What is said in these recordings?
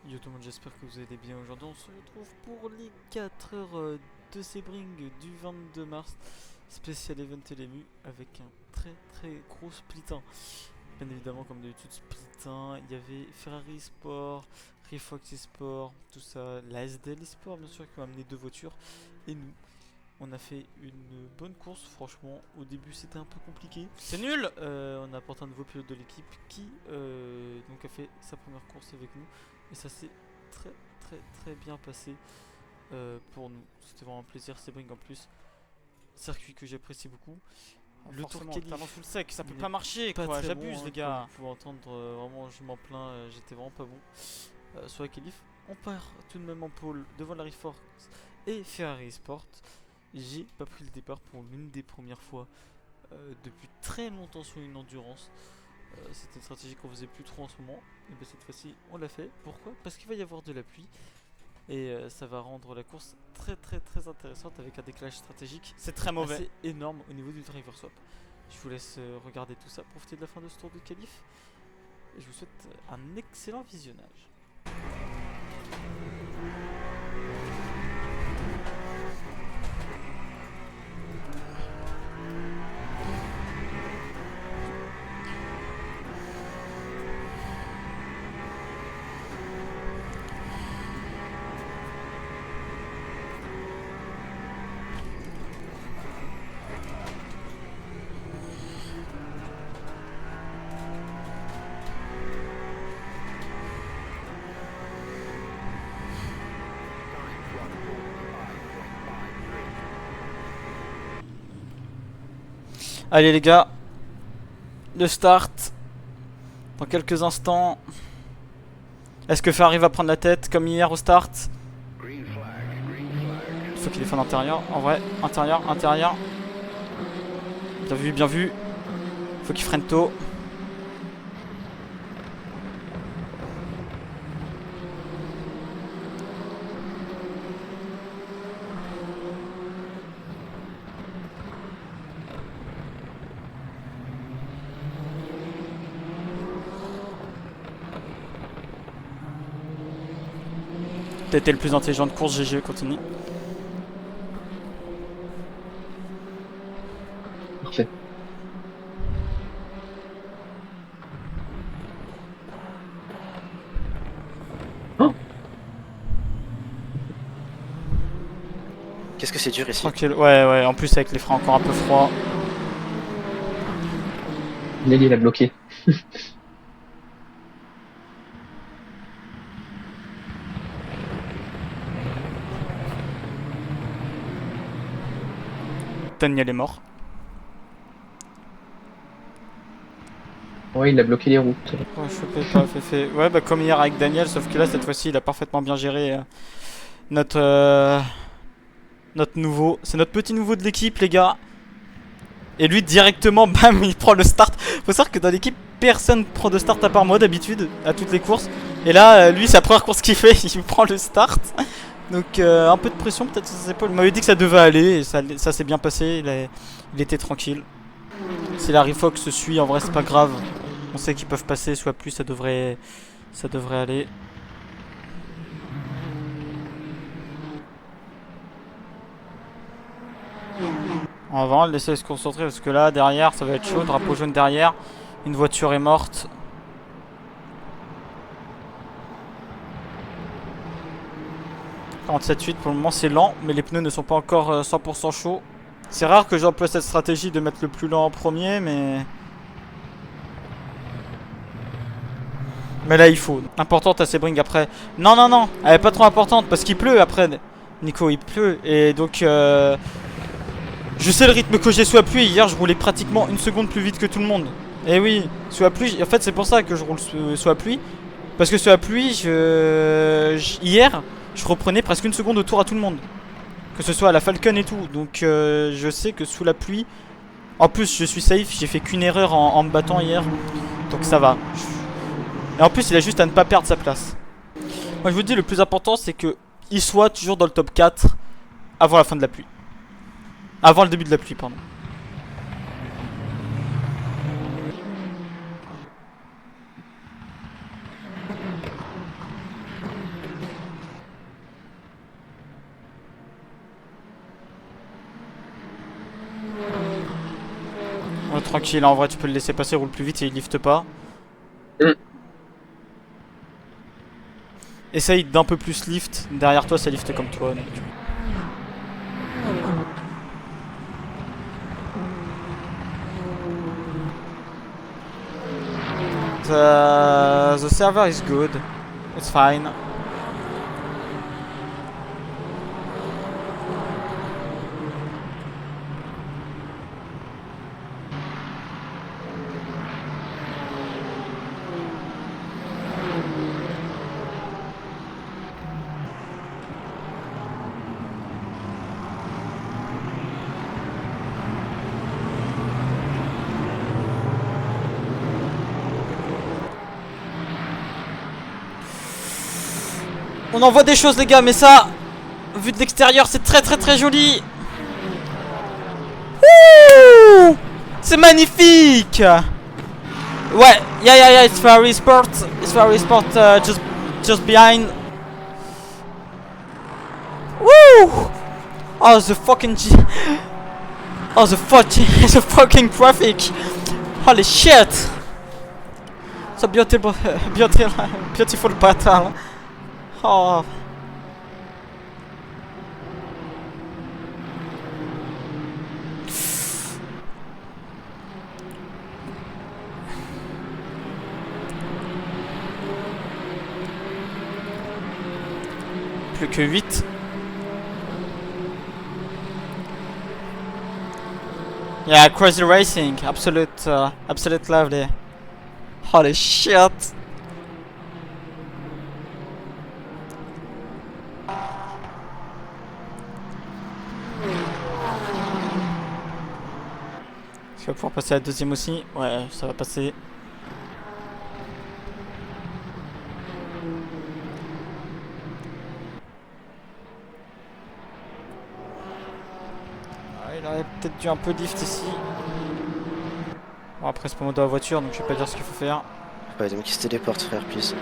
Yo tout le monde, j'espère que vous allez bien. Aujourd'hui on se retrouve pour les 4 heures de Sebring du 22 mars, spécial event LMU avec un très gros split 1. Bien évidemment, comme d'habitude, split 1, il y avait Ferrari Sport, Refox Esport, tout ça, la SDL Esport bien sûr qui ont amené deux voitures, et nous. On a fait une bonne course, franchement. Au début, c'était un peu compliqué. C'est nul. On a apporté un nouveau pilote de l'équipe qui donc a fait sa première course avec nous. Et ça s'est très bien passé pour nous. C'était vraiment un plaisir. Sebring en plus, circuit que j'apprécie beaucoup. Le tour Forcément, qualif, talent sous le sec, ça peut il pas est marcher pas quoi, très bon, j'abuse hein, les comme gars. vous pouvez entendre. Vraiment, je m'en plains. J'étais vraiment pas bon sur la qualif. On part tout de même en pôle devant la Force et Ferrari Sport. J'ai pas pris le départ pour l'une des premières fois depuis très longtemps sur une endurance. C'était une stratégie qu'on faisait plus trop en ce moment. Et bien cette fois-ci, on l'a fait. Pourquoi? Parce qu'il va y avoir de la pluie. Et ça va rendre la course très intéressante avec un décalage stratégique C'est très mauvais. assez énorme au niveau du driver swap. Je vous laisse regarder tout ça, profiter de la fin de ce tour de qualif. Et je vous souhaite un excellent visionnage. Allez les gars, le start dans quelques instants. Est-ce que Ferrari va prendre la tête comme hier au start? Il faut qu'il défende intérieur, en vrai, intérieur. Bien vu. Faut qu'il freine tôt. T'as été le plus intelligent de course, GG, continue. Parfait. Oh, Qu'est-ce que c'est dur ici. Tranquille, ouais, en plus avec les freins encore un peu froids. Nelly l'a bloqué. Daniel est mort. Ouais, il a bloqué les routes. Ouais, chopé pas, fait. Ouais, bah comme hier avec Daniel, sauf que là, cette fois-ci, il a parfaitement bien géré notre, notre nouveau. C'est notre petit nouveau de l'équipe, les gars. Et lui, directement, bam, il prend le start. Faut savoir que dans l'équipe, personne prend de start à part moi d'habitude, à toutes les courses. Et là, lui, c'est la première course qu'il fait, il prend le start. Donc, un peu de pression peut-être sur ses épaules. Il m'avait dit que ça devait aller, et ça s'est bien passé. Il était tranquille. Si la Refox se suit, en vrai, c'est pas grave. On sait qu'ils peuvent passer, soit plus, ça devrait aller. On va le laisser se concentrer parce que là, derrière, ça va être chaud. Drapeau jaune derrière. Une voiture est morte. « 47.8 pour le moment, c'est lent, mais les pneus ne sont pas encore 100% chauds. C'est rare que j'emploie cette stratégie de mettre le plus lent en premier, mais... Mais là, il faut. Importante à Sebring après. Non, elle est pas trop importante parce qu'il pleut après. Nico, il pleut. Et donc, je sais le rythme que j'ai sous la pluie. Hier, je roulais pratiquement une seconde plus vite que tout le monde. Et oui, sous la pluie. En fait, c'est pour ça que je roule sous la pluie. Parce que sous la pluie, hier, je reprenais presque une seconde autour à tout le monde. Que ce soit à la Falcon et tout. Donc, je sais que sous la pluie. En plus, je suis safe. J'ai fait qu'une erreur en me battant hier. Donc, ça va. Et en plus, il a juste à ne pas perdre sa place. Moi, je vous dis, le plus important, c'est qu'il soit toujours dans le top 4 avant la fin de la pluie. Avant le début de la pluie, pardon. tranquille, en vrai tu peux le laisser passer, roule plus vite et il lifte pas. Essaye d'un peu plus lift, derrière toi ça lift comme toi. Donc. The server is good, it's fine. On en voit des choses les gars, mais ça, vu de l'extérieur, c'est très joli. Wouh, c'est magnifique. Ouais, yeah, it's very sport. It's very sport, just behind. Woo! Oh, the fucking oh, the fucking traffic. Holy shit. It's a beautiful battle. Oh. Plus que 8. Yeah, crazy racing, absolute lovely. Holy shit. Tu vas pouvoir passer à la deuxième aussi. Ouais, ça va passer. Il aurait peut-être dû un peu lift ici. Bon, après c'est pas moi dans la voiture donc je vais pas dire ce qu'il faut faire. Ouais, donc il se téléporte, frère, please.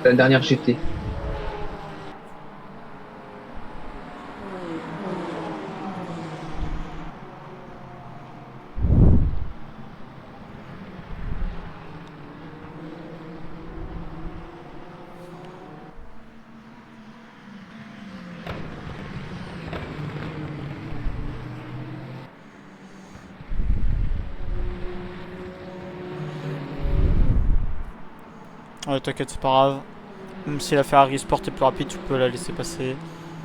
La dernière GT. Ouais, t'inquiète, c'est pas grave. Même si la Ferrari Sport est plus rapide, tu peux la laisser passer.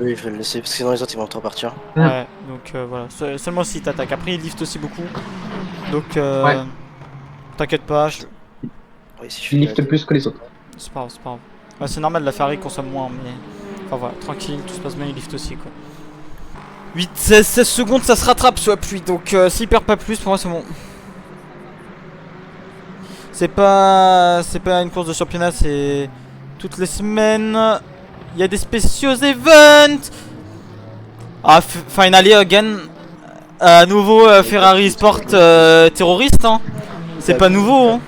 Oui, je vais le laisser parce que sinon les autres ils vont trop partir. Ouais, donc voilà. Seulement si t'attaques. Après, il lift aussi beaucoup. Donc, Ouais. t'inquiète pas. Oui, si je Je fais lift la- plus que les autres. C'est pas grave, c'est pas grave. Ouais, c'est normal, la Ferrari consomme moins, mais. Enfin voilà, tranquille, tout se passe bien, il lift aussi quoi. 8, 16 secondes, ça se rattrape sous appui. Donc, s'il perd pas plus, pour moi c'est bon. C'est pas une course de championnat, c'est toutes les semaines. Il y a des spéciaux events. Ah, finally again. À nouveau Ferrari Sport terroriste. Hein. C'est pas nouveau. Hein.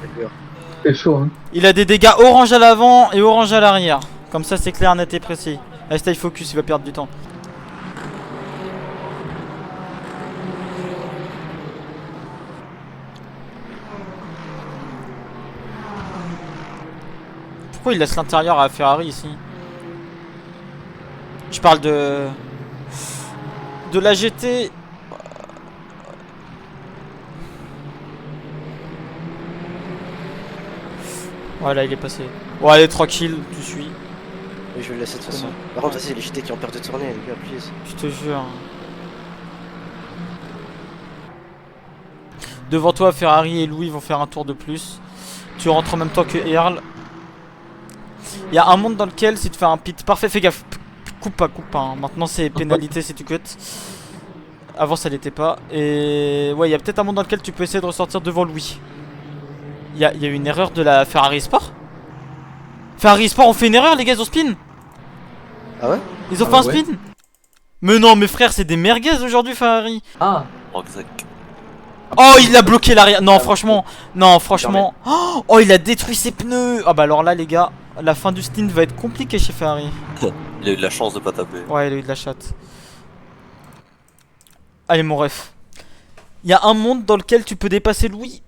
C'est chaud, hein. Il a des dégâts orange à l'avant et orange à l'arrière. Comme ça, c'est clair, net et précis. Allez, stay focus, il va perdre du temps. Pourquoi il laisse l'intérieur à Ferrari ici? Je parle de la GT. Voilà, il est passé. Bon, allez, tranquille, tu suis. Oui, je vais le laisser de toute façon. Par contre, vas-y, les JT qui ont peur de tourner, les gars, please. Je te jure. Devant toi, Ferrari et Louis vont faire un tour de plus. Tu rentres en même temps que Earl. Il y a un monde dans lequel si tu fais un pit parfait, fais gaffe. Coupe pas, hein. Maintenant c'est pénalité si tu cut. Avant ça l'était pas. Et ouais, il y a peut-être un monde dans lequel tu peux essayer de ressortir devant Louis. Il y a une erreur de la Ferrari Sport. Ferrari Sport ont fait une erreur les gars, ils ont spin. Ah ouais? Ils ont fait un ouais. spin. Mais non, mes frères, c'est des merguez aujourd'hui Ferrari. Ah, Oh, il a bloqué l'arrière. Non, franchement. Non, franchement. Oh, il a détruit ses pneus. Ah bah alors là, les gars, la fin du stint va être compliquée chez Ferrari. Il a eu de la chance de pas taper. Ouais, il a eu de la chatte. Allez, mon ref. Il y a un monde dans lequel tu peux dépasser Louis.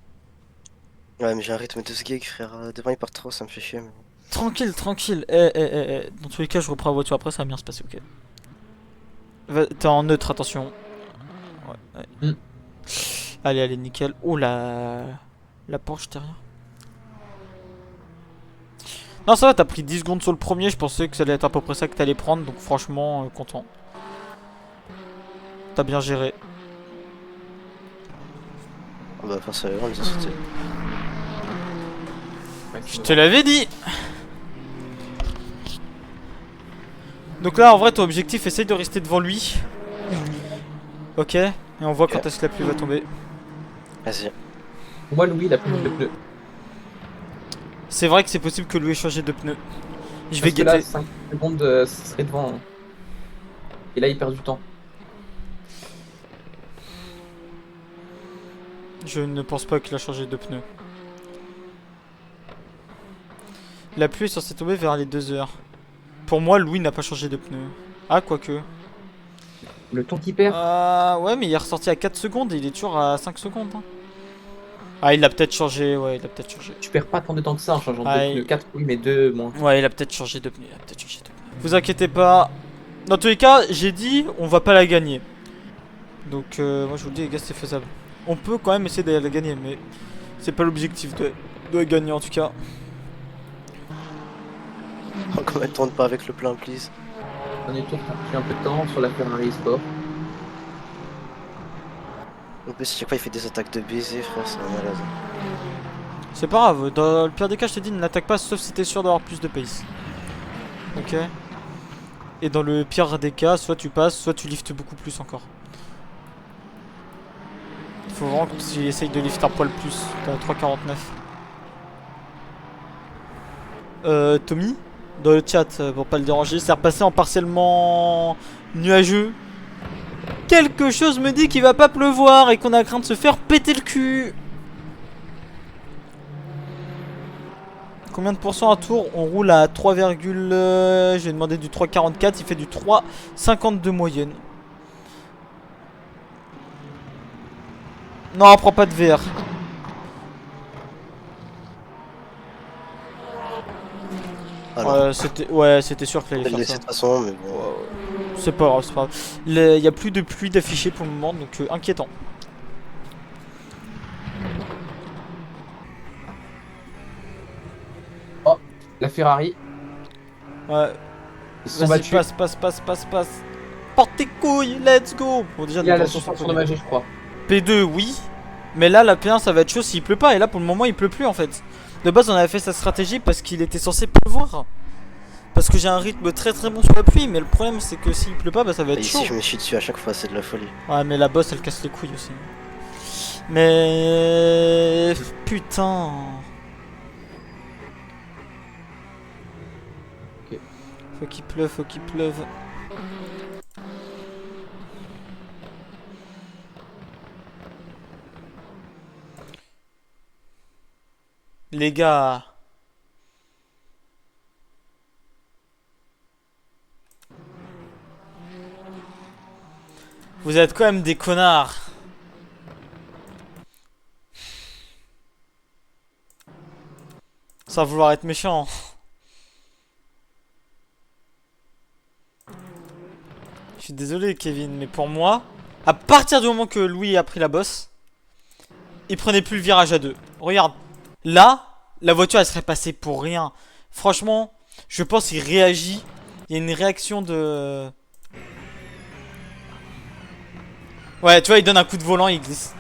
Ouais, mais j'ai un rythme de ce gig, frère. Devant, il part trop, ça me fait chier. Mais... Tranquille, tranquille. Dans tous les cas, je reprends la voiture après, ça va bien se passer, ok. T'es en neutre, attention. Ouais, ouais. Mm. Allez, allez, nickel. Oh la Porsche derrière. Non, ça va, t'as pris 10 secondes sur le premier. Je pensais que ça allait être à peu près ça que t'allais prendre. Donc, franchement, content. T'as bien géré. Ah bah, enfin, ça va, on les a sautés. Je te l'avais dit. Donc là, en vrai, ton objectif, essaye de rester devant lui. Ok. Et on voit quand est-ce que la pluie va tomber. Vas-y. Pour moi, Louis, il a plus de pneus. C'est vrai que c'est possible que Louis ait changé de pneu. Je vais Parce que là, guetter. 5 secondes, ce serait devant. Hein. Et là, il perd du temps. Je ne pense pas qu'il a changé de pneu. La pluie est censée tomber vers les 2 heures. Pour moi, Louis n'a pas changé de pneu. Ah, quoique. Le temps qu'il perd. Ouais, mais il est ressorti à 4 secondes et il est toujours à 5 secondes. Hein. Ah, il a peut-être changé, ouais, il a peut-être changé. Tu perds pas tant de temps que ça en changeant Ah, de pneus. 4, oui, mais 2 moins. Ouais, il a peut-être changé de pneu, il a peut-être changé de pneu. Vous inquiétez pas. Dans tous les cas, j'ai dit, on va pas la gagner. Donc, moi je vous le dis, les gars, c'est faisable. On peut quand même essayer d'aller la gagner, mais c'est pas l'objectif de la gagner en tout cas. Encore ne tourne pas avec le plein, please. Dernier tour, t'as pris un peu de temps sur la Ferrari Sport. En plus, chaque fois, il fait des attaques de baiser, frère, c'est un malade. C'est pas grave, dans le pire des cas, je t'ai dit, ne l'attaque pas sauf si t'es sûr d'avoir plus de pace. Ok. Et dans le pire des cas, soit tu passes, soit tu liftes beaucoup plus encore. Il faut vraiment que tu essayes de lift un poil plus. T'es à 3,49. Tommy, dans le chat, pour pas le déranger, c'est repassé en partiellement nuageux. Quelque chose me dit qu'il va pas pleuvoir et qu'on a craint de se faire péter le cul. Combien de pourcents à tour? On roule à 3, je vais demander du 3,44, il fait du 3,52 de moyenne. Non, on prend pas de VR. C'était sûr qu'il allait faire De ça. toute façon, mais bon. C'est pas grave, c'est pas grave. Il y a plus de pluie d'affichée pour le moment, donc inquiétant. La Ferrari. Ouais. Ils se sont Vas-y, battus. passe. Porte tes couilles, let's go. Bon, déjà, Il y a la attention, suspension endommagée, je crois. P2, oui. Mais là, la P1, ça va être chaud s'il pleut pas. Et là, pour le moment, il pleut plus en fait. De base, on avait fait sa stratégie parce qu'il était censé pleuvoir. Parce que j'ai un rythme très bon sur la pluie. Mais le problème, c'est que s'il pleut pas, bah, ça va Et être chaud. ici, je me chie dessus à chaque fois, c'est de la folie. Ouais, mais la bosse, elle casse les couilles aussi. Mais. Putain. Ok. Faut qu'il pleuve. Les gars. Vous êtes quand même des connards. Sans vouloir être méchant. Je suis désolé Kevin, mais pour moi, à partir du moment que Louis a pris la bosse, il prenait plus le virage à deux. Regarde, là, la voiture elle serait passée pour rien. Franchement, je pense qu'il réagit. Il y a une réaction de... Ouais, tu vois, il donne un coup de volant, il glisse.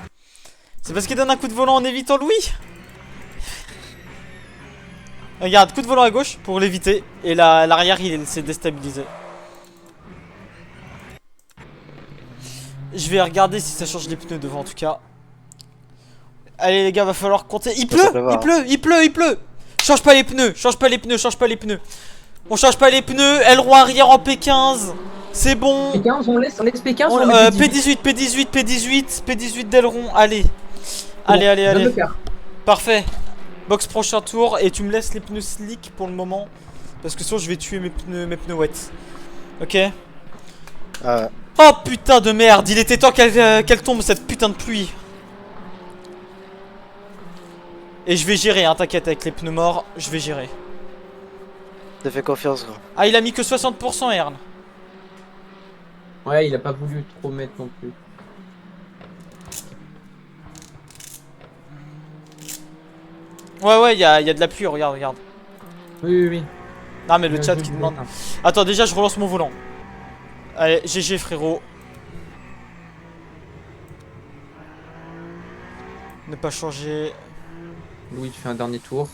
C'est parce qu'il donne un coup de volant en évitant Louis. Regarde, coup de volant à gauche pour l'éviter. Et l'arrière, il s'est déstabilisé. Je vais regarder si ça change les pneus devant en tout cas. Allez les gars, va falloir compter. Il pleut. Change pas les pneus. On change pas les pneus. Aileron arrière en P15. C'est bon. P15, on laisse P15 ou on met P18 d'aileron. Allez. Allez, allez, Donne allez. le quart. Parfait. Box prochain tour et tu me laisses les pneus slick pour le moment. Parce que sinon je vais tuer mes pneus wet. Ok. Ah, Oh putain de merde, il était temps qu'elle tombe cette putain de pluie. Et je vais gérer, hein, t'inquiète, avec les pneus morts, je vais gérer. te fais confiance, gros. Ah, il a mis que 60% Ern. Ouais, il a pas voulu trop mettre non plus. Ouais, ouais, il y a de la pluie, regarde, regarde. Oui, oui, oui. Non, mais le Je chat vais qui le demande. mettre, hein. Attends, déjà, je relance mon volant. Allez, GG, frérot. Ne pas changer. Louis, tu fais un dernier tour.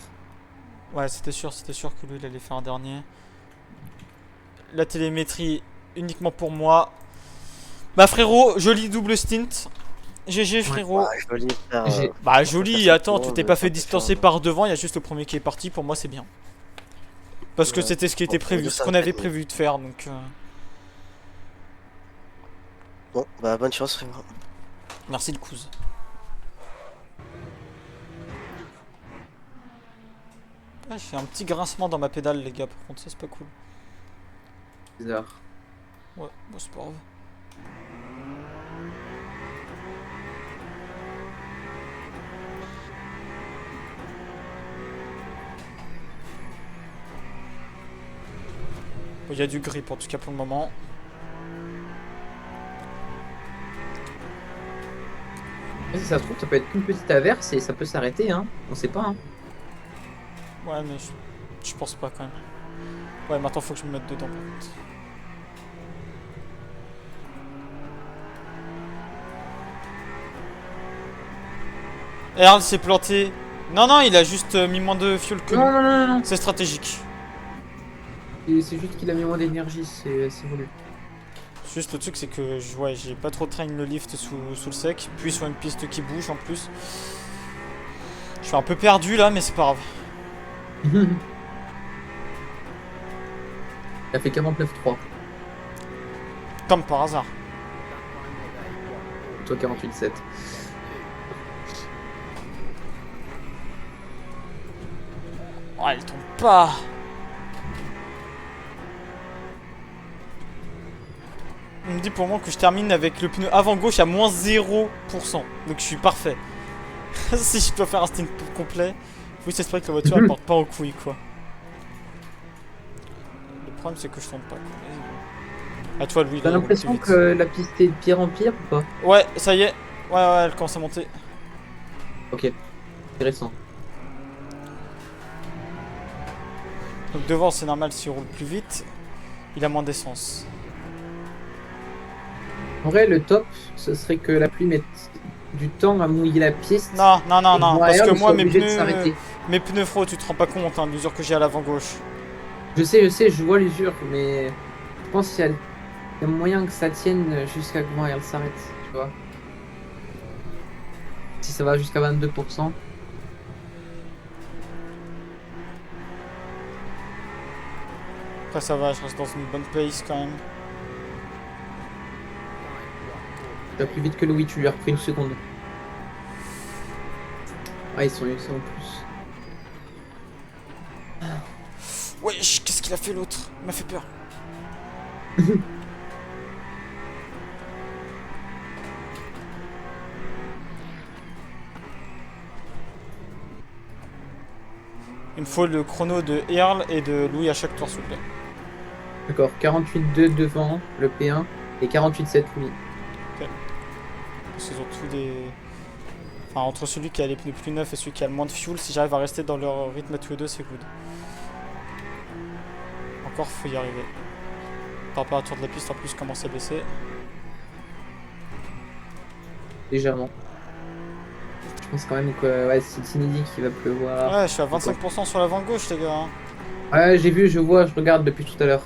Ouais, c'était sûr que lui, il allait faire un dernier. La télémétrie, uniquement pour moi. Bah, frérot, joli double stint. GG, frérot. Ah, joli, frère. J'ai- Bah, joli, faire attends, ça, tu t'es mais pas ça fait peut distancer faire- par devant, il y a juste le premier qui est parti, pour moi, c'est bien. Parce que Ouais. c'était ce qui était Bon, prévu, ça, ce ça qu'on va avait être- prévu de faire, donc. Bon, bah, bonne chance, frérot. Merci le cousin. Ah, j'ai un petit grincement dans ma pédale, les gars, par contre, ça c'est pas cool. Bizarre. Ouais, bon, c'est pas grave. Bon, il y a du grip en tout cas pour le moment. Mais si ça se trouve, ça peut être qu'une petite averse et ça peut s'arrêter, hein. On sait pas, hein. Ouais, mais je pense pas quand même. Ouais, maintenant faut que je me mette dedans par contre. Earl s'est planté. Non, non, il a juste mis moins de fuel que Non, nous. non, non, non. C'est stratégique. C'est juste qu'il a mis moins d'énergie, c'est voulu. Juste le truc, c'est que ouais, j'ai pas trop traîné le lift sous le sec. Puis sur une piste qui bouge en plus. Je suis un peu perdu là, mais c'est pas grave. Il a fait 49-3. Comme par hasard. Toi 48-7. Oh, elle tombe pas. Il me dit pour moi que je termine avec le pneu avant gauche à moins 0%. Donc je suis parfait. Si je dois faire un stint complet, faut juste espérer que la voiture elle porte pas aux couilles quoi. Le problème c'est que je tombe pas quoi. Vas-y. À toi Louis. T'as là, l'impression plus vite. que la piste est de pire en pire ou pas? Ouais, ça y est. Ouais, ouais, elle commence à monter. Ok. Intéressant. Donc devant c'est normal s'il roule plus vite. Il a moins d'essence. En vrai, le top, ce serait que la pluie mette du temps à mouiller la piste. Non, non, non, Et non. que Parce derrière, que on moi soit mes obligé de pneus. s'arrêter. Mes pneus froids, tu te rends pas compte hein, de l'usure que j'ai à l'avant gauche. Je sais, je vois l'usure, mais je pense qu'il y a moyen que ça tienne jusqu'à quand elle s'arrête, tu vois. Si ça va jusqu'à 22%. Après ça va, je reste dans une bonne pace quand même. Tu vas plus vite que Louis, tu lui as repris une seconde. Ah, ils sont usés en plus. Wesh, qu'est-ce qu'il a fait l'autre? Il m'a fait peur. Il me faut le chrono de Earl et de Louis à chaque tour s'il vous plaît. D'accord, 48-2 devant le P1 et 48-7 Louis. Parce qu'ils ont tous des... Enfin entre celui qui a les pneus plus neufs et celui qui a le moins de fuel, si j'arrive à rester dans leur rythme à tous les deux c'est good. Encore faut y arriver. La température de la piste en plus commence à baisser. Légèrement. Je pense quand même que ouais, c'est inédit qu'il va pleuvoir. Ouais, je suis à 25% sur l'avant gauche les gars. Hein. Ouais, j'ai vu, je vois, je regarde depuis tout à l'heure.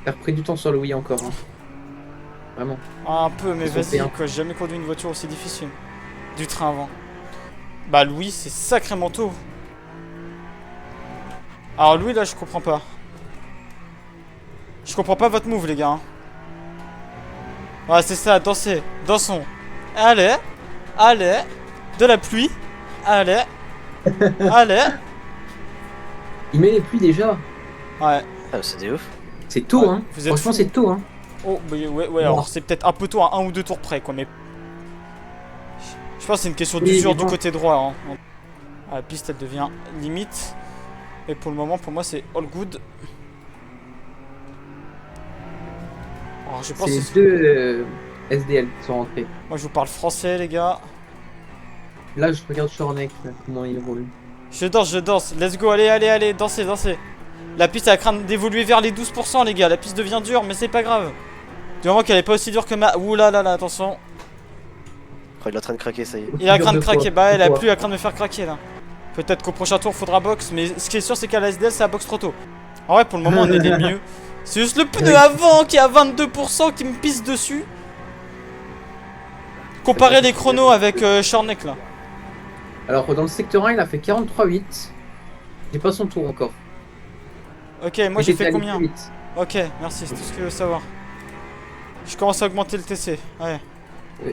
T'as repris du temps sur Louis encore. Hein. Vraiment. Ah, un peu, mais Ils sont vas-y payants. quoi, j'ai jamais conduit une voiture aussi difficile. Du train avant. Bah Louis c'est sacrément tôt. Alors Louis là je comprends pas. Je comprends pas votre move les gars. Hein. Ouais, c'est ça, danser. Dansons. Allez. Allez. De la pluie. Allez. Allez. Il met les pluies déjà. Ouais. Ah, c'est des ouf. C'est tôt, Ouais, hein. vous êtes Franchement, fous. c'est tôt, hein. Oh, bah, ouais, alors c'est peut-être un peu tôt à 1 ou 2 tours près, quoi, mais... Je pense que c'est une question Oui, d'usure mais du bon. côté droit, hein. Ah, la piste, elle devient limite. Et pour le moment, pour moi, c'est all good. Alors, je pense que C'est c'est... deux SDL qui sont rentrés. Moi, je vous parle français, les gars. Là, je regarde Shorneck, là, comment il roule. Je danse. Let's go, allez, dansez. La piste, elle craint d'évoluer vers les 12%, les gars. La piste devient dure, mais c'est pas grave. Du moment qu'elle est pas aussi dure que ma... Ouh là, attention. Oh, il est en train de craquer, ça y est. Il a craint de Deux fois, craquer. Bah, elle a deux fois. plus à craindre de me faire craquer, là. Peut-être qu'au prochain tour, faudra box. Mais ce qui est sûr, c'est qu'à la SDL, c'est la box trop tôt. En vrai, pour le moment, on est les mieux. C'est juste le pneu avant qui est à 22% qui me pisse dessus. Comparez les chronos avec Shorneck, là. Alors, dans le secteur 1, il a fait 43,8. J'ai pas son tour encore. Ok, moi j'ai J'étais fait allé combien? plus vite. Ok, merci, c'est tout ce que je veux savoir. Je commence à augmenter le TC. Ouais,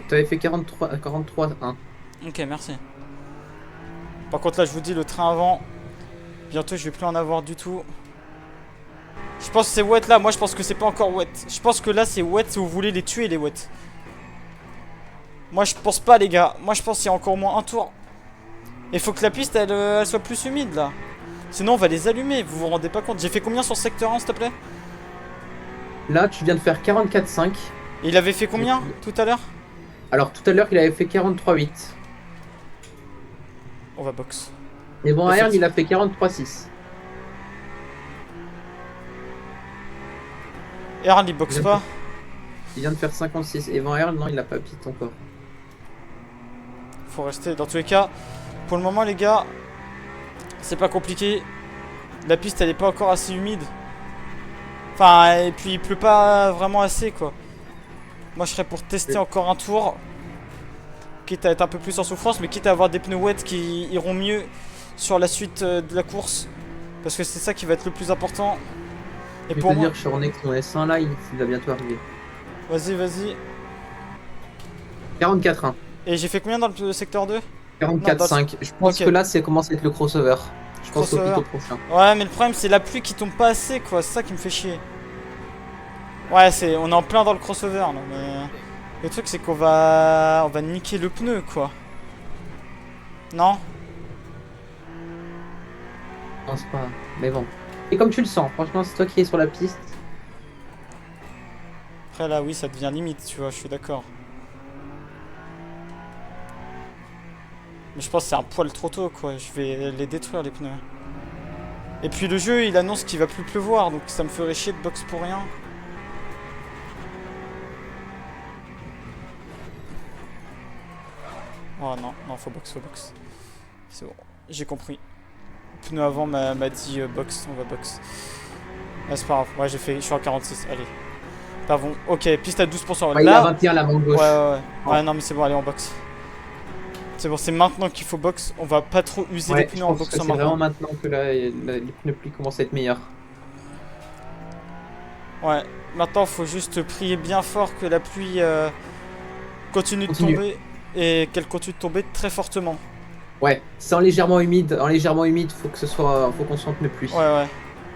T'avais fait 43,1. ok, merci. Par contre, là, je vous dis, le train avant, bientôt, je vais plus en avoir du tout. Je pense que c'est wet là. Moi, je pense que c'est pas encore wet. Je pense que là, c'est wet si vous voulez les tuer, les wet. Moi, je pense pas, les gars. Moi, je pense qu'il y a encore au moins un tour. Il faut que la piste, elle soit plus humide là. Sinon, on va les allumer. Vous vous rendez pas compte? J'ai fait combien sur secteur 1, s'il te plaît? Là, tu viens de faire 44,5. Et il avait fait combien tout à l'heure? Alors, tout à l'heure, il avait fait 43,8. On va box. Et bon, Air, il a fait 43,6. Earl, il boxe pas. Il vient de faire 56. Et Van Air, non, il a pas pit encore. Faut rester. Dans tous les cas, pour le moment, les gars, c'est pas compliqué. La piste, elle est pas encore assez humide. Enfin, et puis il pleut pas vraiment assez, quoi. Moi, je serais pour tester encore un tour. Quitte à être un peu plus en souffrance, mais quitte à avoir des pneus wet qui iront mieux sur la suite de la course. Parce que c'est ça qui va être le plus important. Et Je vais pour te moi... dire, Shorneck, son S1 là, il va bientôt arriver. Vas-y. 44,1. Et j'ai fait combien dans le secteur 2? 44,5. Je pense Ok. que là, c'est commence à être le crossover. Je pense au Crossover. pit au prochain. Ouais, mais le problème, c'est la pluie qui tombe pas assez, quoi. C'est ça qui me fait chier. Ouais, on est en plein dans le crossover, là, mais... Le truc, c'est qu'on va... On va niquer le pneu, quoi. Non? Je pense pas. Mais bon. Et comme tu le sens, franchement, c'est toi qui es sur la piste. Après, là, oui, ça devient limite, tu vois, je suis d'accord. Mais je pense que c'est un poil trop tôt, quoi. Je vais les détruire, les pneus. Et puis, le jeu, il annonce qu'il va plus pleuvoir, donc ça me ferait chier de box pour rien. Oh non, faut box. C'est bon, j'ai compris. Le pneu avant m'a dit box, on va box. Ah, c'est pas grave, ouais, je suis en 46, allez. Pas bon, ok, piste à 12%. Ouais, il a 21 la main gauche. Ouais, non, mais c'est bon, allez, on box. C'est bon, c'est maintenant qu'il faut box. On va pas trop user les Ouais, pneus je en pense que boxant c'est maintenant. vraiment maintenant que là, les pneus pluie commencent à être meilleurs. Ouais, maintenant faut juste prier bien fort que la pluie continue de Continue. tomber et qu'elle continue de tomber très fortement. Ouais, c'est en légèrement humide. Faut que ce soit, faut qu'on sente le pluie. Ouais.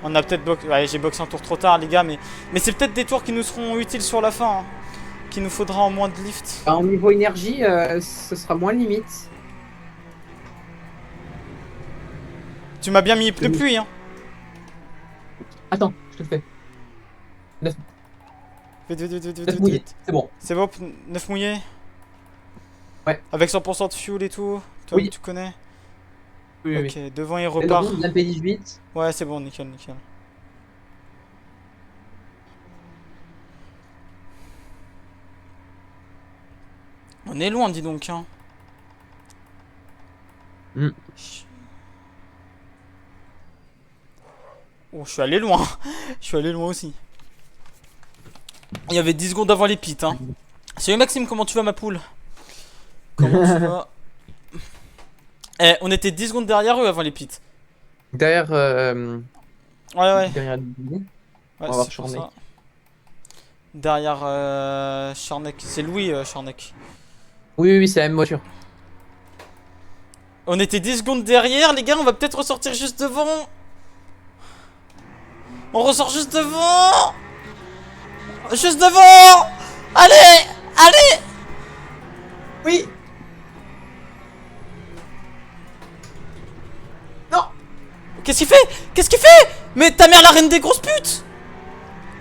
On a peut-être boxé. Ouais, j'ai boxé un tour trop tard, les gars, mais c'est peut-être des tours qui nous seront utiles sur la fin. Hein. Qu'il nous faudra en moins de lift. Bah, au niveau énergie, ce sera moins limite. Tu m'as bien mis pneus pluie, hein. Attends, je te le fais. Vite. Mouillé, c'est bon. C'est bon, 9 mouillés. Ouais. Avec 100% de fuel et tout. Toi, Oui. tu connais. Oui, Ok, devant il Et repart. donc, la P18. Ouais, c'est bon, nickel. On est loin, dis donc, hein. Oh, je suis allé loin. Je suis allé loin aussi. Il y avait 10 secondes avant les pits, hein. Salut Maxime, comment tu vas, ma poule? Comment tu vas? Eh, on était 10 secondes derrière eux avant les pits. Derrière, Ouais. derrière le billet. Ouais, On va voir c'est pour Shorneck. ça. Derrière Charnek. C'est Louis Charnek. Oui, oui, oui, c'est la même voiture. On était 10 secondes derrière, les gars, on va peut-être ressortir juste devant. On ressort juste devant. Juste devant. Allez. Allez. Oui. Non. Qu'est-ce qu'il fait? Qu'est-ce qu'il fait? Mais ta mère la reine des grosses putes.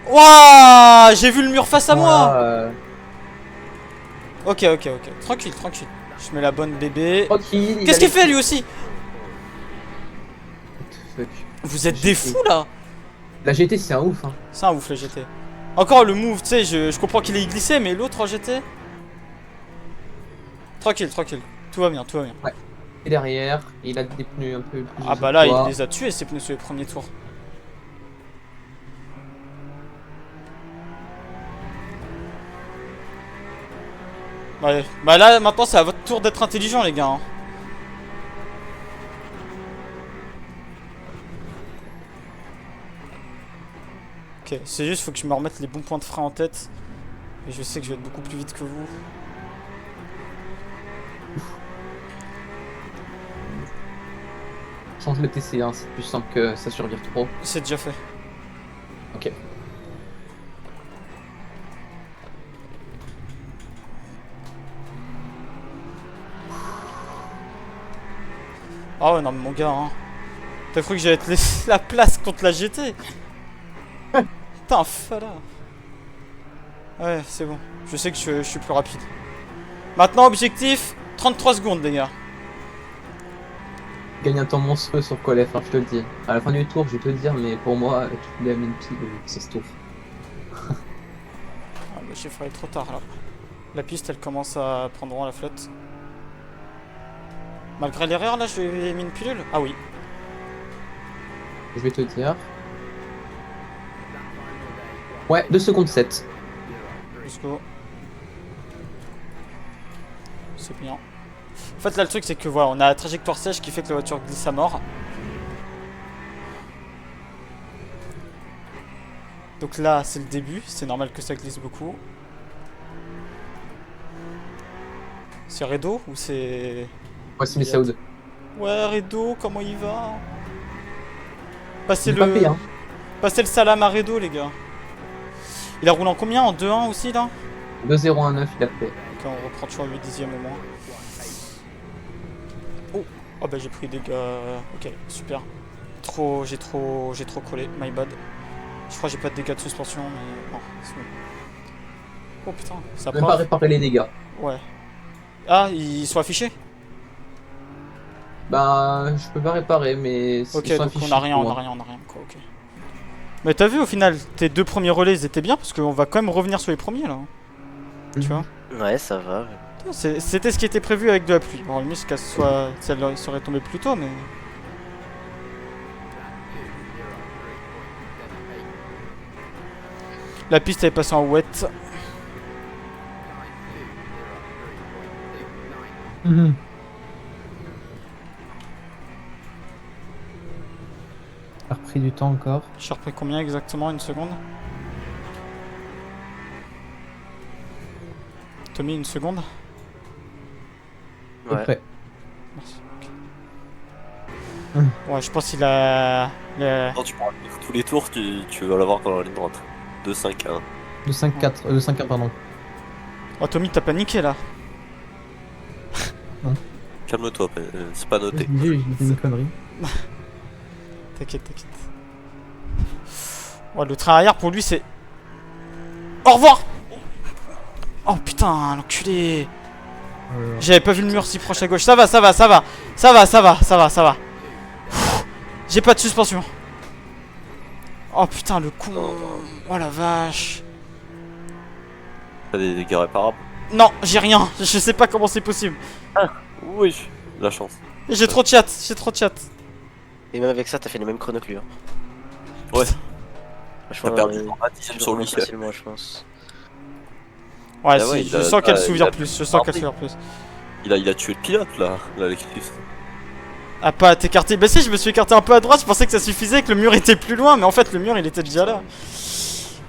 Waouh, j'ai vu le mur face à moi. Ok, ok, ok. Tranquille, tranquille. Je mets la bonne bébé. Tranquille. Qu'est-ce qu'il fait lui aussi? Fuck. Vous êtes des fous là. La GT, c'est un ouf. Hein. C'est un ouf le GT. Encore le move, tu sais, je comprends qu'il est glissé, mais l'autre en GT. Tranquille, tranquille. Tout va bien, tout va bien. Ouais. Et derrière, il a des pneus un peu plus. Ah bah là, il les a tués ces pneus sur les premiers tours. Ouais, bah là maintenant c'est à votre tour d'être intelligent les gars. Hein. Ok, c'est juste faut que je me remette les bons points de frein en tête. Et je sais que je vais être beaucoup plus vite que vous. Change le TC, hein, c'est plus simple que ça survire trop. C'est déjà fait. Ok. Ah ouais non mais mon gars hein. T'as cru que j'allais te laisser la place contre la GT? Putain fala. Ouais c'est bon. Je sais que je suis plus rapide. Maintenant objectif 33 secondes les gars. Gagne un temps monstrueux sur Colef, hein, je te le dis. À la fin du tour, je vais te le dire, mais pour moi, tu lui as mis une pile, ça se trouve. Ah bah j'ai failli trop tard là. La piste elle commence à prendre droit à la flotte. Malgré l'erreur là je lui ai mis une pilule. Ah oui. Je vais te dire. Ouais, 2 secondes 7. Let's go. C'est bien. En fait là le truc c'est que voilà on a la trajectoire sèche qui fait que la voiture glisse à mort. Donc là c'est le début, c'est normal que ça glisse beaucoup. C'est Redo ou c'est... Ouais, c'est Missaoud. Ouais Redo, comment il va? Passez Il est pas fait, le... hein. Passez le salam à Redo les gars. Il a roulé en combien? En 2-1 aussi là? 2-0-1-9, il a fait. Ok on reprend toujours 8 dixièmes au moins. Oh, oh bah j'ai pris des dégâts. Ok, super. J'ai trop collé, my bad. Je crois que j'ai pas de dégâts de suspension, mais non, c'est bon. Oh putain, ça Même pas part. réparer les dégâts. Ouais. Ah, ils sont affichés? Bah, je peux pas réparer, mais. Ok, ils sont donc affichés on a rien, pour on a moi. rien, on a rien, quoi, ok. Mais t'as vu au final, tes 2 premiers relais ils étaient bien parce qu'on va quand même revenir sur les premiers là. Tu vois? Ouais, ça va. C'était ce qui était prévu avec de la pluie. Bon, le mieux c'est qu'elle soit. Elle serait tombée plus tôt, mais. La piste elle est passée en wet. Mhm. Ça a repris du temps encore. J'ai repris combien exactement? Une seconde? Tommy, une seconde? À peu Ouais. près. Merci. Ok. Ouais, je pense qu'il a. Non, tu pourras faire tous les tours, tu vas l'avoir dans la ligne droite. 2-5-1. De 5-4, de 5-1, pardon. Oh, Tommy, t'as paniqué là. Calme-toi, c'est pas noté. J'ai dit une connerie. T'inquiète, t'inquiète. Ouais, le train arrière pour lui c'est. Au revoir! Oh putain, l'enculé! J'avais pas vu le mur si proche à gauche. Ça va, ça va, ça va. Ça va, ça va, ça va, ça va. J'ai pas de suspension. Oh putain, le con. Oh la vache. T'as des dégâts réparables? Non, j'ai rien. Je sais pas comment c'est possible. Oui, la chance. J'ai trop de chat, j'ai trop de chat. Et même avec ça, t'as fait les mêmes chronos que lui. Hein. Ouais. Franchement, T'as perdu euh, 1 dixième sur lui. facilement, je pense. Ouais, Ah si, ouais, je il a- sens qu'elle ah, se il souvient a- plus. Je sens qu'elle se souvient plus. Il a tué le pilote là, Lexus. Ah, pas à t'écarter. Bah si, je me suis écarté un peu à droite. Je pensais que ça suffisait, que le mur était plus loin. Mais en fait, le mur il était déjà là.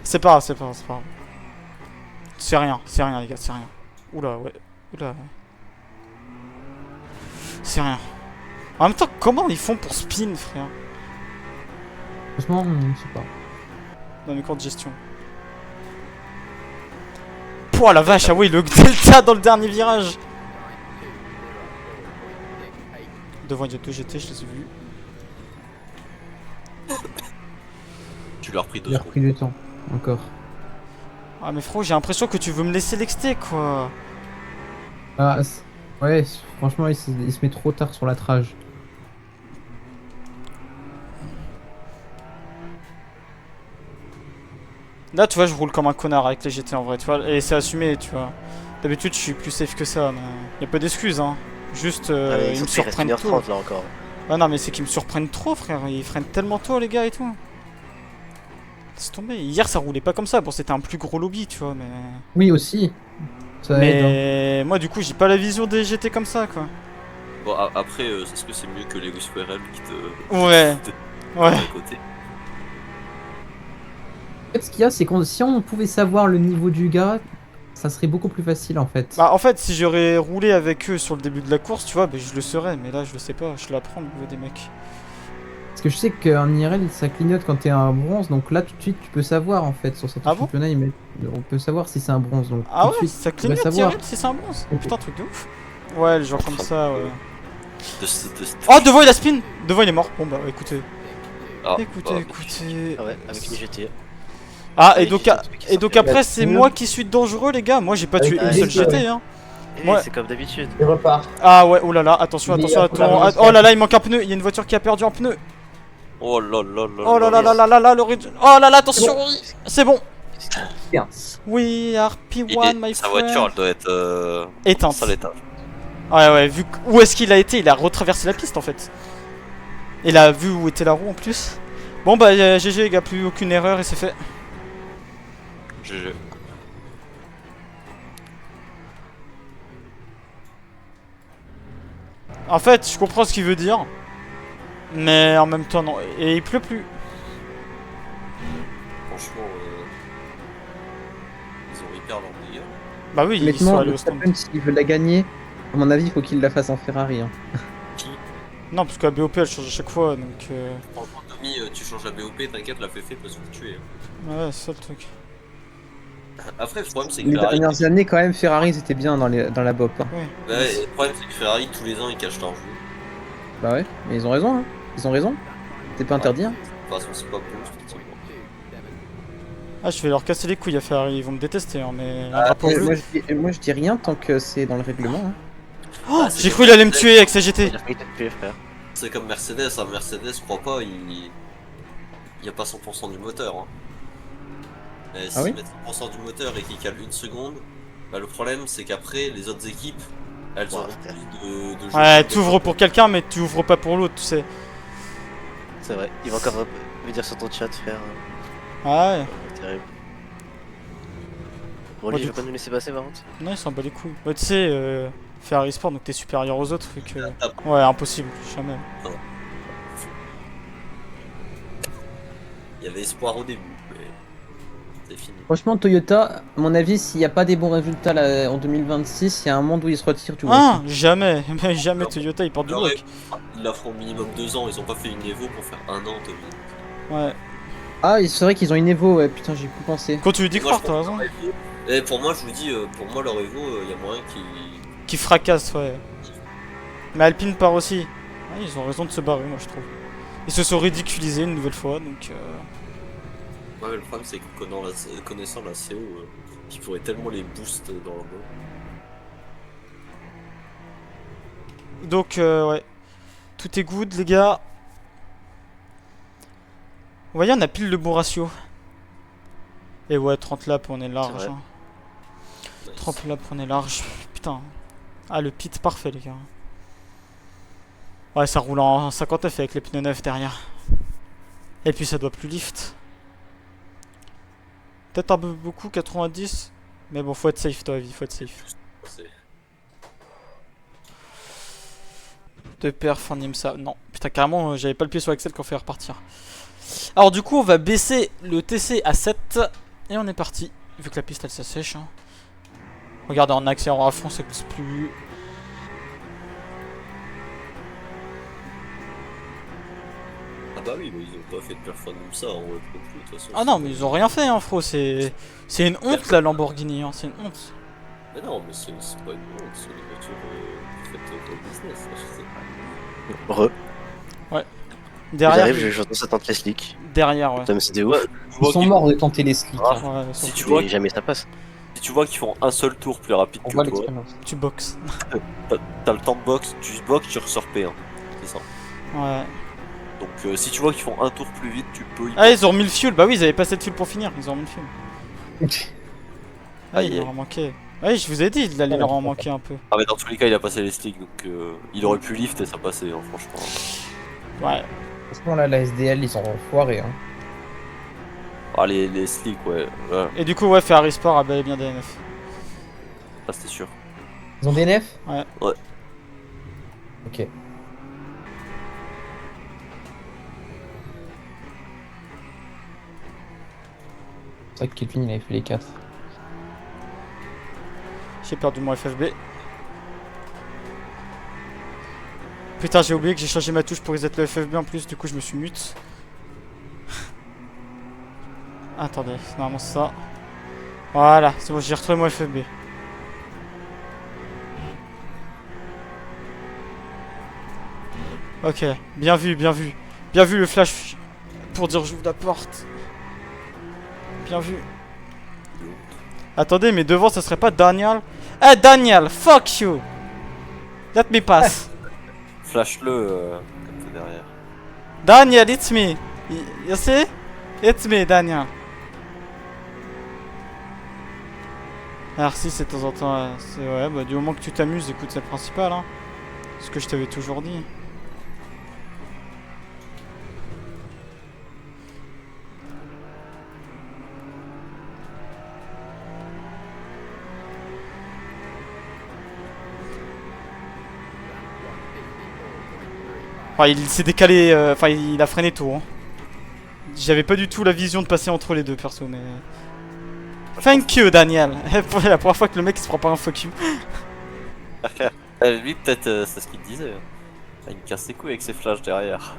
C'est pas grave, c'est pas grave, c'est pas grave. C'est rien les gars, c'est rien. Oula, ouais. Oula. C'est rien. En même temps, comment ils font pour spin, frère? Franchement, je sais pas. Dans mes cours de gestion. Pouah la vache, ah oui, le delta dans le dernier virage. Devant il y a 2 GT, je les ai vus. Tu leur pris 2 Il a secondes. repris du temps. Encore. Ah mais frérot, j'ai l'impression que tu veux me laisser l'exté quoi. Ah, ouais, franchement, il se met trop tard sur la trage. Là tu vois, je roule comme un connard avec les GT en vrai, tu vois, et c'est assumé, tu vois. D'habitude je suis plus safe que ça, mais y a pas d'excuses hein. Juste Allez, ils me surtout, il reste surprennent tôt. 1h30 là encore. Ah non mais c'est qu'ils me surprennent trop frère, ils freinent tellement tôt les gars et tout. Laisse tomber, hier ça roulait pas comme ça, bon c'était un plus gros lobby tu vois mais... Oui, aussi. Ça aide, hein. Mais moi du coup j'ai pas la vision des GT comme ça quoi. Bon, après, est-ce que c'est mieux que les SQRL qui te. Ouais. Ouais. À côté. En fait, ce qu'il y a, c'est que si on pouvait savoir le niveau du gars, ça serait beaucoup plus facile en fait. Bah en fait si j'aurais roulé avec eux sur le début de la course tu vois, bah, je le saurais, mais là je le sais pas, je l'apprends au niveau des mecs. Parce que je sais qu'en IRL, ça clignote quand t'es un bronze, donc là tout de suite tu peux savoir en fait sur certains Ah bon championnats, on peut savoir si c'est un bronze. Donc Ah tout de ouais, suite, ça tu vas clignote savoir. direct si c'est un bronze. Ok. Putain truc de ouf. Ouais les gens comme ça ouais. De- Oh Devant il a spin. Devant il est mort. Bon bah écoutez. Ah, Écoutez, bah, écoutez. Ah ouais, avec une GT. Ah Ah, et oui, donc, j'ai trouvé qu'il et donc sortait. après c'est Ouais. moi qui suis dangereux les gars. Moi j'ai pas Avec tué un une seule dégât, GT ouais. hein. Eh, Ouais. c'est comme d'habitude. Il repart. Ah ouais, oh là là, attention, Mais attention, après, attends. la Oh là là, il manque un pneu. Il y a une voiture qui a perdu un pneu. Oh là là là Oh là là là là là là, l'origine. Oh là là, attention. C'est bon. Bien. We are P1 my Sa friend. voiture, elle doit être. En Éteinte. sale état. Ouais ouais, vu où est-ce qu'il a été, il a retraversé la piste en fait. Il a vu où était la roue en plus. Bon bah GG les gars, plus aucune erreur et c'est fait. GG. En fait, je comprends ce qu'il veut dire. Mais en même temps non. Et il pleut plus. Franchement, ils ont hyper leur dégâts. Bah oui, ils sont Honnêtement, allés au le stand. Verstappen, s'il veut la gagner, à mon avis, il faut qu'il la fasse en Ferrari. Hein. Non, parce que la BOP elle change à chaque fois donc. Franchement, Tommy, tu changes la BOP, t'inquiète, la FF peut se faire tuer. Ouais, c'est ça le truc. Après, le problème, c'est que Les Ferrari. dernières années, quand même, Ferrari, c'était bien dans la BOP. Hein. Ouais, le problème, c'est que Ferrari, tous les ans, ils cachent leur jeu. Bah ouais, mais ils ont raison. Hein. Ils ont raison. C'est pas interdit. Hein. De toute façon, c'est pas bon, effectivement. Ah, je vais leur casser les couilles à Ferrari, ils vont me détester, hein, mais. un Ah, drapeau bleu. Moi, je dis rien tant que c'est dans le règlement. Hein. Oh, Ah, c'est j'ai comme cru qu'il allait me Mercedes. tuer avec sa GT. Il a failli te tuer, frère. C'est comme Mercedes, hein. Mercedes, je crois pas, il y a pas 100% du moteur. Hein. Et s'ils oui mettent 100% du moteur et qu'ils calent une seconde, bah, le problème, c'est qu'après, les autres équipes, elles Ouais, auront frère. plus de jeux. Ouais, t'ouvres pour quelqu'un, mais tu ouvres pas pour l'autre, tu sais. C'est vrai. Il va encore me dire sur ton chat, frère. Ah ouais. Terrible. Bon, Ouais, lui, du il veut pas nous laisser passer, par contre. Non, il s'en bat les couilles. Ouais, tu sais, Ferrari Sport, donc t'es supérieur aux autres, fait que. Ah, Ouais, impossible, jamais. Il y avait espoir au début, mais c'est fini. Franchement, Toyota, à mon avis, s'il n'y a pas des bons résultats là, en 2026, il y a un monde où ils se retirent, tu vois. Ah, jamais, mais jamais Toyota, il porte du Alors, bloc. Ils la feront minimum 2 ans, ils ont pas fait une Evo pour faire 1 an, Tommy. Ouais. Ah, c'est vrai qu'ils ont une Evo, ouais, putain, j'ai plus pensé. Quand tu lui dis Moi, croire, je t'as pense raison. que leur Evo- Et pour moi, je vous dis, pour moi, leur Evo, il y a moyen qu'ils. Qui fracasse, ouais. Mais Alpine part aussi. Ouais, ils ont raison de se barrer, moi je trouve. Ils se sont ridiculisés une nouvelle fois, donc. Ouais, mais le problème, c'est que connaissant la CO, ils pourraient tellement les boost dans le mot. Donc, ouais. Tout est good, les gars. Vous voyez, on a pile le bon ratio. Et ouais, 30 laps, on est large. vrai. Hein. Nice. 30 laps, on est large. Putain. Ah, le pit parfait, les gars. Ouais, ça roule en 59 avec les pneus neufs derrière. Et puis ça doit plus lift. Peut-être un peu beaucoup, 90. Mais bon, faut être safe dans la vie, faut être safe. C'est- De perf en IMSA. Non, putain, carrément, j'avais pas le pied sur l'accel quand on fait repartir. Alors, du coup, on va baisser le TC à 7. Et on est parti. Vu que la piste elle s'assèche. Hein. Regardez, en accélérant à fond, c'est plus... Ah bah oui, mais ils ont pas fait de performance comme ça en web non plus, de toute façon. Ah non, mais ils ont rien fait, hein, frérot. C'est une honte, la Lamborghini, hein. C'est une honte. Mais non, mais c'est pas une honte, c'est des voitures faites pour le business, là, je sais pas. Re. Derrière, J'arrive, je tendance à tenter les slicks. derrière, ouais. Putain, mais c'est des ouf. Ils sont morts de tenter les slicks. Ah. Ouais, Si sauf tu que vois Et jamais ça passe. Si tu vois qu'ils font un seul tour plus rapide On que voit toi, l'expérience. tu boxes. t'as le temps de boxe, tu boxes, tu ressors P1. C'est ça. Ouais. Donc si tu vois qu'ils font un tour plus vite, tu peux y Ah, ils ont remis le fuel. Bah oui, ils avaient pas assez de fuel pour finir. Ils ont remis le fuel. Ah, Aïe, il aïe. leur en manquait. Ouais, je vous ai dit, il allait leur en manquer un peu. Ah mais dans tous les cas il a passé les sticks donc il aurait pu lift et ça passait hein, franchement. Ouais. À ce moment-là, la SDL, ils sont foirés. Hein. Ah les slicks ouais, Et du coup, ouais, Ferrari Sport a bel et bien DNF. ça c'était sûr. Ils ont des nefs Ouais. Ouais. Ok. C'est vrai que Kelvin il avait fait les 4. J'ai perdu mon FFB. Putain, j'ai oublié que j'ai changé ma touche pour reset le FFB en plus, du coup je me suis mute. Attendez, c'est normalement ça. Voilà, c'est bon, j'ai retrouvé mon FFB. Ok, bien vu, bien vu. Bien vu le flash pour dire j'ouvre la porte. Bien vu. Attendez, mais devant ça serait pas Daniel? Eh Daniel, fuck you! Let me pass. Flash-le comme ça derrière. Daniel, it's me. You see? It's me, Daniel. Merci, c'est de temps en temps. C'est ouais, bah du moment que tu t'amuses, écoute, c'est le principal, hein. Ce que je t'avais toujours dit. Enfin, il s'est décalé, enfin il a freiné tôt. Hein. J'avais pas du tout la vision de passer entre les deux perso, mais... Thank you Daniel. C'est la première fois que le mec il se prend pas un fuck you. Lui peut-être c'est ce qu'il disait. Il me casse les couilles avec ses flashs derrière.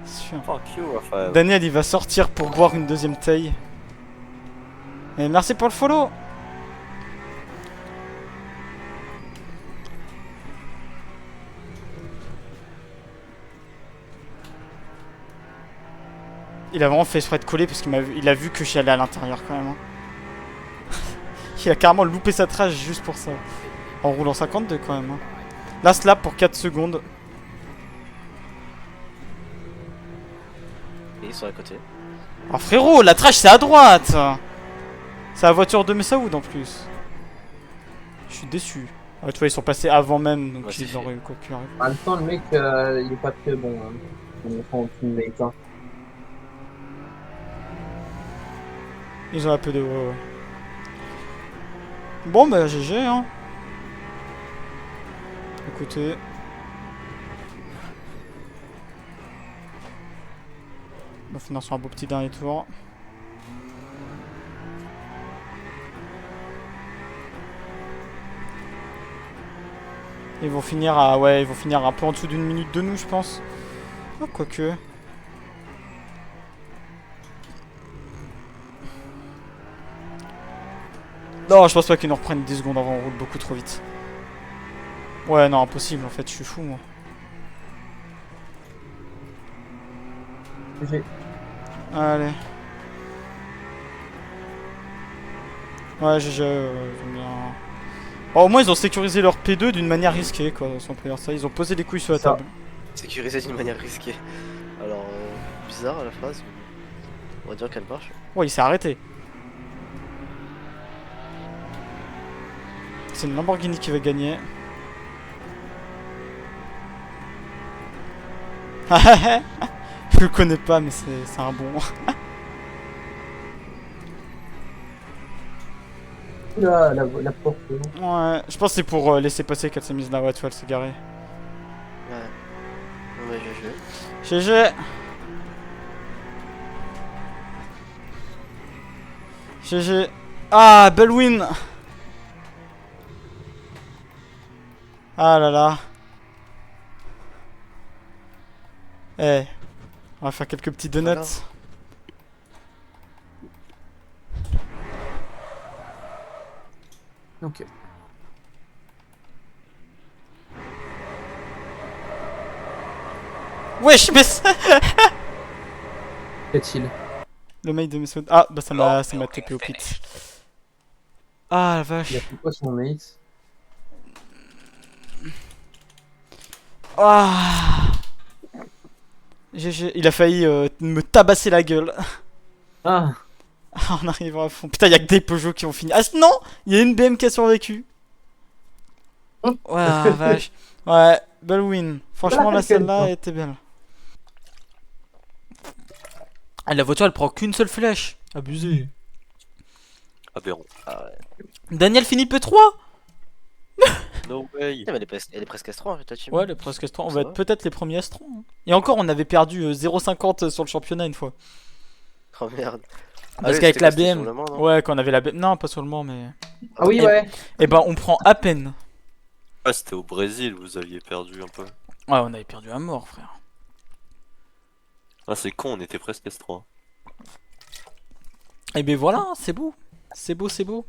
Sûr. Fuck you Raphaël. Daniel il va sortir pour boire une deuxième taille. Et merci pour le follow. Il a vraiment fait exprès de coller parce qu'il a vu que j'allais à l'intérieur quand même. Hein. Il a carrément loupé sa trace juste pour ça. En roulant 52 quand même. Hein. Là, slap pour 4 secondes. Et ils sont à côté. Ah frérot, la trash c'est à droite. C'est la voiture de Messaoud en plus. Je suis déçu. Ah, tu vois, ils sont passés avant même, donc Ouais, ils c'est auraient eu quoi qu'il arrive. En même temps, le mec, il est pas très bon. Hein. On prend au teammate. Hein. Ils ont un peu de... ouais. Bon bah GG hein. Écoutez. On va finir sur un beau petit dernier tour. Ils vont finir à... Ouais, ils vont finir un peu en dessous d'une minute de nous je pense. Oh, quoique... Non, je pense pas qu'ils nous reprennent 10 secondes avant, on roule beaucoup trop vite. Ouais, non, impossible en fait, je suis fou moi. Allez. Ouais, GG, j'aime bien. Bon, au moins, ils ont sécurisé leur P2 d'une manière risquée, quoi, si on peut dire ça. Ils ont posé les couilles sur la Ça. table. Sécurisé d'une manière risquée. Alors, bizarre la phrase, mais on va dire qu'elle marche. Ouais, il s'est arrêté. C'est une Lamborghini qui va gagner. Je le connais pas, mais c'est un bon. La porte. Ouais, je pense que c'est pour laisser passer qu'elle s'est mise là. Ouais, tu vois, elle s'est garée. Ouais. Non, mais je GG. GG. Ah, belle win. Ah là là. Eh, on va faire quelques petits donuts. Voilà. Ok. Wesh, mais ça- Qu'est-il? le mec de Messi. Ah, bah ça m'a Oh, TP au pit. Ah la Il a vache. fait quoi son mate? Ah. GG. Il a failli me tabasser la gueule. Ah, En arrivant à fond. Putain, y'a que des Peugeot qui ont fini. Ah non, il y a une BM qui a survécu. Oh. Ouais, vache. Ouais, belle win. Franchement, Ah, là, celle-là quel était belle. Ah, la voiture, elle prend qu'une seule flèche. Abusé. Aberrant. Ah ouais. Daniel finit P3. No way. Putain, mais elle est presque S3 ta team. Ouais, les presque S3. On Ça va va. être peut-être les premiers S3. Hein. Et encore, on avait perdu 0,50 sur le championnat une fois. Oh merde. Parce oui, qu'avec c'était la quoi, c'était BM. sur Le Mans, non Ouais, quand on avait la BM. Non, pas sur le Mans, mais. ah oui, Et- ouais. Eh ben, on prend à peine. Ah, c'était au Brésil, vous aviez perdu un peu. Ouais, on avait perdu à mort, frère. Ah, c'est con, on était presque S3. Et ben voilà, c'est beau. C'est beau, c'est beau.